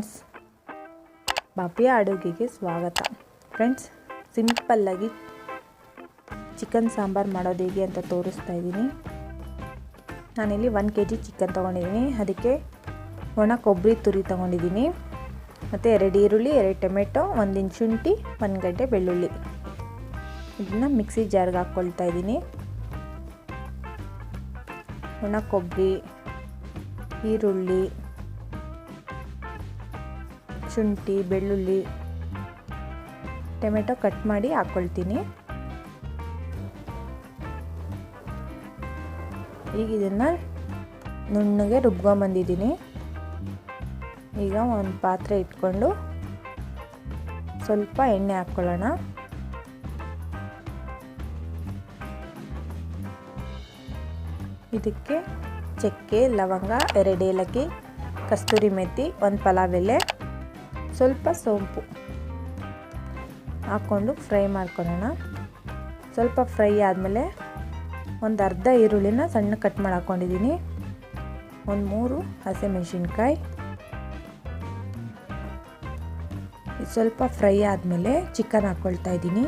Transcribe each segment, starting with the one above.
Friends, ಭವ್ಯ ಅಡುಗೆಗೆ ಸ್ವಾಗತ. Friends, ಸಿಂಪಲ್ಲಾಗಿ ಚಿಕನ್ ಸಾಂಬಾರು ಮಾಡೋದು ಹೇಗೆ ಅಂತ ತೋರಿಸ್ತಾ ಇದ್ದೀನಿ. ನಾನಿಲ್ಲಿ 1 kg ಚಿಕನ್ ತೊಗೊಂಡಿದ್ದೀನಿ. ಅದಕ್ಕೆ ಒಣ ಕೊಬ್ಬರಿ ತುರಿ ತೊಗೊಂಡಿದ್ದೀನಿ, ಮತ್ತು 2 ಈರುಳ್ಳಿ, 2 ಟೊಮೆಟೊ, 1 ಇಂಚ್ ಶುಂಠಿ, 1 ಗಡ್ಡೆ ಬೆಳ್ಳುಳ್ಳಿ. ಇದನ್ನು ಮಿಕ್ಸಿ ಜಾರ್ಗೆ ಹಾಕ್ಕೊಳ್ತಾ ಇದ್ದೀನಿ. ಒಣ ಕೊಬ್ಬರಿ, ಈರುಳ್ಳಿ, ಶುಂಠಿ, ಬೆಳ್ಳುಳ್ಳಿ, ಟೊಮೆಟೊ ಕಟ್ ಮಾಡಿ ಹಾಕ್ಕೊಳ್ತೀನಿ. ಈಗ ಇದನ್ನು ನುಣ್ಣಗೆ ರುಬ್ಕೊಂಬಂದಿದ್ದೀನಿ. ಈಗ ಒಂದು ಪಾತ್ರೆ ಇಟ್ಕೊಂಡು ಸ್ವಲ್ಪ ಎಣ್ಣೆ ಹಾಕ್ಕೊಳ್ಳೋಣ. ಇದಕ್ಕೆ ಚಕ್ಕೆ, ಲವಂಗ, 2 ಏಲಕ್ಕಿ, ಕಸ್ತೂರಿ ಮೆಥಿ, 1 ಪಲಾವ್ ಎಲೆ, ಸ್ವಲ್ಪ ಸೋಂಪು ಹಾಕ್ಕೊಂಡು ಫ್ರೈ ಮಾಡ್ಕೊಳ್ಳೋಣ. ಸ್ವಲ್ಪ ಫ್ರೈ ಆದಮೇಲೆ ಒಂದು ಅರ್ಧ ಈರುಳ್ಳಿನ ಸಣ್ಣ ಕಟ್ ಮಾಡಿ ಹಾಕ್ಕೊಂಡಿದ್ದೀನಿ. ಒಂದು 3 ಹಸಿಮೆಣಸಿನ್ಕಾಯಿ. ಸ್ವಲ್ಪ ಫ್ರೈ ಆದಮೇಲೆ ಚಿಕನ್ ಹಾಕ್ಕೊಳ್ತಾ ಇದ್ದೀನಿ.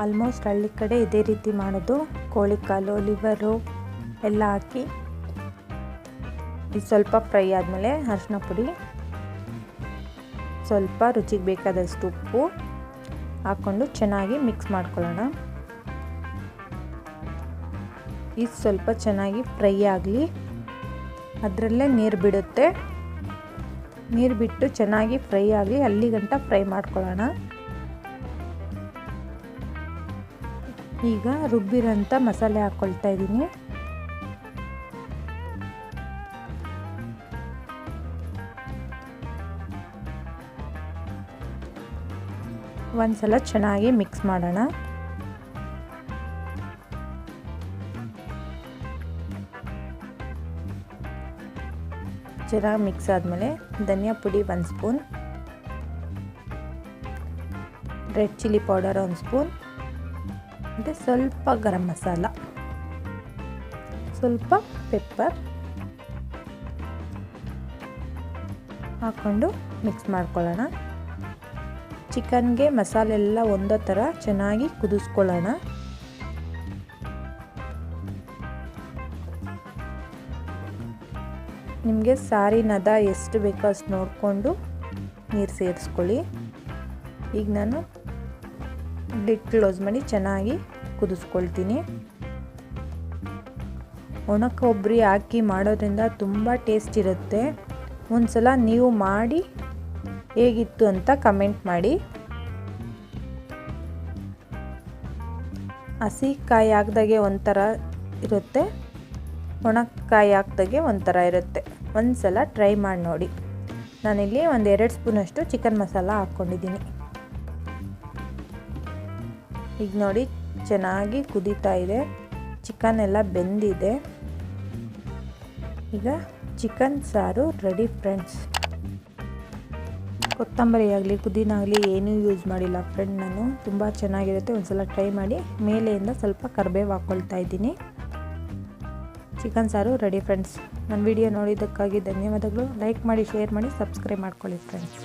ಆಲ್ಮೋಸ್ಟ್ ಹಳ್ಳಿ ಕಡೆ ಇದೇ ರೀತಿ ಮಾಡೋದು. ಕೋಳಿ ಕಾಲು, ಲಿವರು ಎಲ್ಲ ಹಾಕಿ ಇದು ಸ್ವಲ್ಪ ಫ್ರೈ ಆದಮೇಲೆ ಅರಿಶಿನ ಪುಡಿ, ಸ್ವಲ್ಪ ರುಚಿಗೆ ಬೇಕಾದಷ್ಟು ಉಪ್ಪು ಹಾಕ್ಕೊಂಡು ಚೆನ್ನಾಗಿ ಮಿಕ್ಸ್ ಮಾಡ್ಕೊಳ್ಳೋಣ. ಇದು ಸ್ವಲ್ಪ ಚೆನ್ನಾಗಿ ಫ್ರೈ ಆಗಲಿ. ಅದರಲ್ಲೇ ನೀರು ಬಿಡುತ್ತೆ. ನೀರು ಬಿಟ್ಟು ಚೆನ್ನಾಗಿ ಫ್ರೈ ಆಗಲಿ, ಅಲ್ಲಿ ಗಂಟ ಫ್ರೈ ಮಾಡ್ಕೊಳ್ಳೋಣ. ಈಗ ರುಬ್ಬಿರೋಂಥ ಮಸಾಲೆ ಹಾಕ್ಕೊಳ್ತಾ ಇದ್ದೀನಿ. ಒಂದ್ಸಲ ಚೆನ್ನಾಗಿ ಮಿಕ್ಸ್ ಮಾಡೋಣ. ಚೆನ್ನಾಗಿ ಮಿಕ್ಸ್ ಆದಮೇಲೆ ಧನಿಯಾ ಪುಡಿ 1 spoon, red chilli powder 1 spoon, ಮತ್ತು ಸ್ವಲ್ಪ ಗರಂ ಮಸಾಲ, ಸ್ವಲ್ಪ ಪೆಪ್ಪರ್ ಹಾಕ್ಕೊಂಡು ಮಿಕ್ಸ್ ಮಾಡ್ಕೊಳ್ಳೋಣ. ಚಿಕನ್ಗೆ ಮಸಾಲೆ ಎಲ್ಲ ಒಂದೇ ಥರ ಚೆನ್ನಾಗಿ ಕುದಿಸ್ಕೊಳ್ಳೋಣ. ನಿಮಗೆ ಸಾರಿನದ ಎಷ್ಟು ಬೇಕೋ ಅಷ್ಟು ನೋಡಿಕೊಂಡು ನೀರು ಸೇರಿಸ್ಕೊಳ್ಳಿ. ಈಗ ನಾನು ಲಿಡ್ ಕ್ಲೋಸ್ ಮಾಡಿ ಚೆನ್ನಾಗಿ ಕುದಿಸ್ಕೊಳ್ತೀನಿ. ಒಣ ಕೊಬ್ಬರಿ ಹಾಕಿ ಮಾಡೋದ್ರಿಂದ ತುಂಬ ಟೇಸ್ಟ್ ಇರುತ್ತೆ. ಒಂದ್ಸಲ ನೀವು ಮಾಡಿ ಹೇಗಿತ್ತು ಅಂತ ಕಮೆಂಟ್ ಮಾಡಿ. ಹಸಿ ಕಾಯಿ ಹಾಕ್ದಾಗೆ ಒಂಥರ ಇರುತ್ತೆ, ಒಣ ಕಾಯಿ ಹಾಕ್ದಾಗೆ ಒಂಥರ ಇರುತ್ತೆ. ಒಂದ್ಸಲ ಟ್ರೈ ಮಾಡಿ ನೋಡಿ. ನಾನಿಲ್ಲಿ ಒಂದು 2 ಸ್ಪೂನಷ್ಟು ಚಿಕನ್ ಮಸಾಲ ಹಾಕ್ಕೊಂಡಿದ್ದೀನಿ. ಈಗ ನೋಡಿ ಚೆನ್ನಾಗಿ ಕುದೀತಾ ಇದೆ, ಚಿಕನ್ ಎಲ್ಲ ಬೆಂದಿದೆ. ಈಗ ಚಿಕನ್ ಸಾರು ರೆಡಿ ಫ್ರೆಂಡ್ಸ್. ಕೊತ್ತಂಬರಿ ಆಗಲಿ ಪುದೀನ ಆಗಲಿ ಏನೂ ಯೂಸ್ ಮಾಡಿಲ್ಲ ಫ್ರೆಂಡ್ ನಾನು. ತುಂಬ ಚೆನ್ನಾಗಿರುತ್ತೆ, ಒಂದ್ಸಲ ಟ್ರೈ ಮಾಡಿ. ಮೇಲೆಯಿಂದ ಸ್ವಲ್ಪ ಕರಿಬೇವು ಹಾಕ್ಕೊಳ್ತಾ ಇದ್ದೀನಿ. ಚಿಕನ್ ಸಾರು ರೆಡಿ ಫ್ರೆಂಡ್ಸ್. ನನ್ನ ವಿಡಿಯೋ ನೋಡಿದ್ದಕ್ಕಾಗಿ ಧನ್ಯವಾದಗಳು. ಲೈಕ್ ಮಾಡಿ, ಶೇರ್ ಮಾಡಿ, ಸಬ್ಸ್ಕ್ರೈಬ್ ಮಾಡ್ಕೊಳ್ಳಿ ಫ್ರೆಂಡ್ಸ್.